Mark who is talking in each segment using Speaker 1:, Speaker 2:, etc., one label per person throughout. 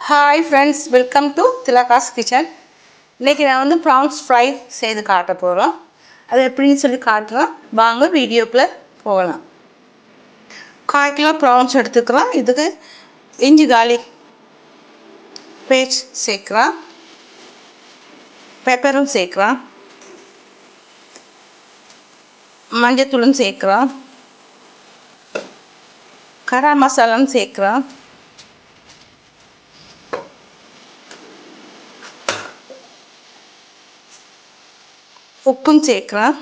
Speaker 1: Hi friends, welcome to Thilaga's kitchen. இன்றைக்கி நான் வந்து ப்ரான்ஸ் ஃப்ரை செய்து காட்ட போகிறோம். அது எப்படின்னு சொல்லி காட்டுறோம். வாங்க வீடியோக்குள்ளே போகலாம். 1/4 கிலோ ப்ரான்ஸ் எடுத்துக்கலாம். இதுக்கு இஞ்சி கார்லிக் பேஸ்ட் சேர்க்கலாம், பெப்பரும் சேர்க்கலாம், மஞ்சத்தூளும் சேர்க்கலாம், கரம் மசாலாவும் சேர்க்கலாம், உப்பும் சேர்க்கலாம்,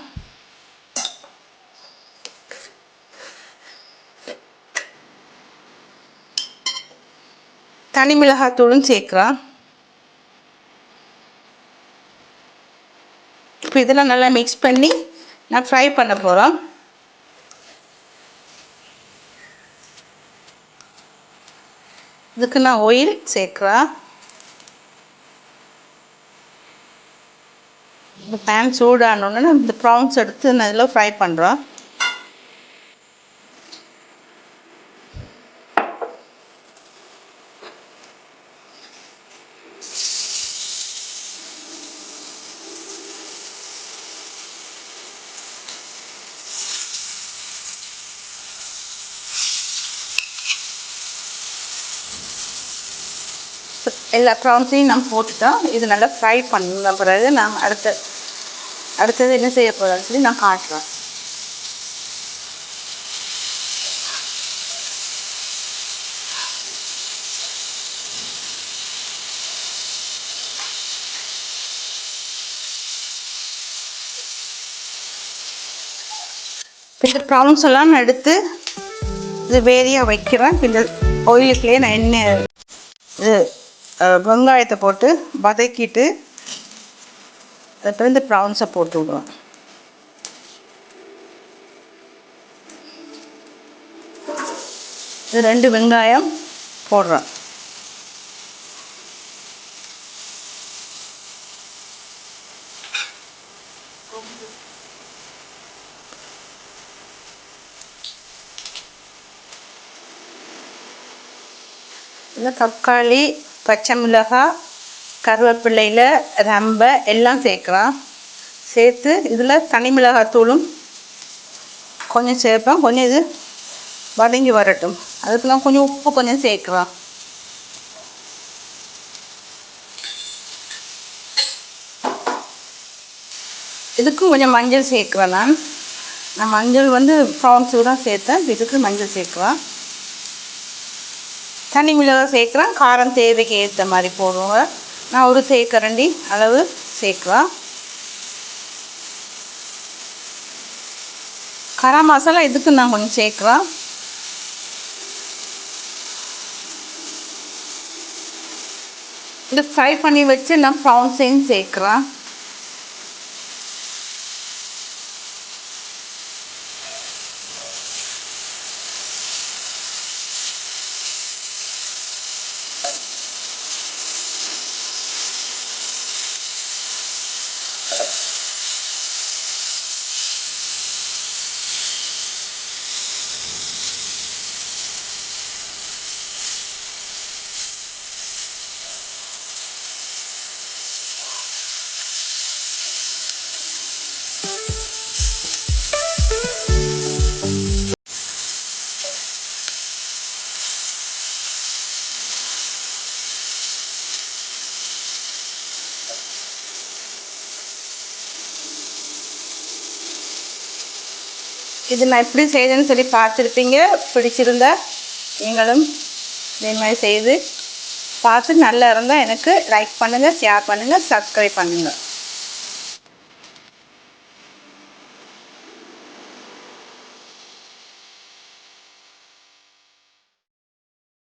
Speaker 1: தனி மிளகாத்தூளும் சேர்க்கலாம். இப்போ இதெல்லாம் நல்லா மிக்ஸ் பண்ணி நான் ஃப்ரை பண்ண போகிறோம். இதுக்கு நான் ஆயில் சேர்க்குறேன். இந்த பேன் சூடானோடனே இந்த ப்ரான்ஸ் எடுத்து நான் இதில் ஃப்ரை பண்ணுறோம். எல்லா ப்ரான்ஸையும் நான் போட்டுட்டோம். இது நல்லா ஃப்ரை பண்ண பிறகு நான் அடுத்தது என்ன செய்ய போகிறேன்னு சொல்லி நான் காட்டுறேன். இந்த ப்ரான்ஸ் எல்லாம் நான் எடுத்து இது வேறையாக வைக்கிறேன். இந்த ஆயிலுக்குள்ளேயே நான் இது வெங்காயத்தை போட்டு வதக்கிட்டு அதுக்கப்புறம் இந்த ப்ரான்ஸை போட்டு விடுவேன். இது 2 வெங்காயம் போடுறேன். இந்த தக்காளி, பச்சை மிளகாய், கருவேப்பிள்ளையில் ரம்பை எல்லாம் சேர்க்கலாம். சேர்த்து இதில் தனி மிளகாத்தூளும் கொஞ்சம் சேர்ப்பேன். கொஞ்சம் இது வதங்கி வரட்டும். அதுக்கெல்லாம் கொஞ்சம் உப்பு கொஞ்சம் சேர்க்கலாம். இதுக்கும் கொஞ்சம் மஞ்சள் சேர்க்குவேன். நான் மஞ்சள் வந்து ப்ரான்ஸுக்கு தான் சேர்த்தேன். இதுக்கு மஞ்சள் சேர்க்குவேன். தனி மிளகாய் சேர்க்குறேன். காரம் தேவைக்கு ஏற்ற மாதிரி போடுவோங்க. நான் ஒரு தேக்கரண்டி அளவு சேர்க்குவேன். கரம் மசாலா இதுக்கு நான் கொஞ்சம் சேர்க்குறேன். இது ஃப்ரை பண்ணி வச்சு நான் ப்ரான்ஸையும் சேர்க்குறேன். இது நான் எப்படி செய்தேன்னு சொல்லி பார்த்துருப்பீங்க. பிடிச்சிருந்தா நீங்களும் இதே மாதிரி செய்து பார்த்து நல்லா இருந்தால் எனக்கு லைக் பண்ணுங்கள், ஷேர் பண்ணுங்கள், சப்ஸ்கிரைப் பண்ணுங்கள்.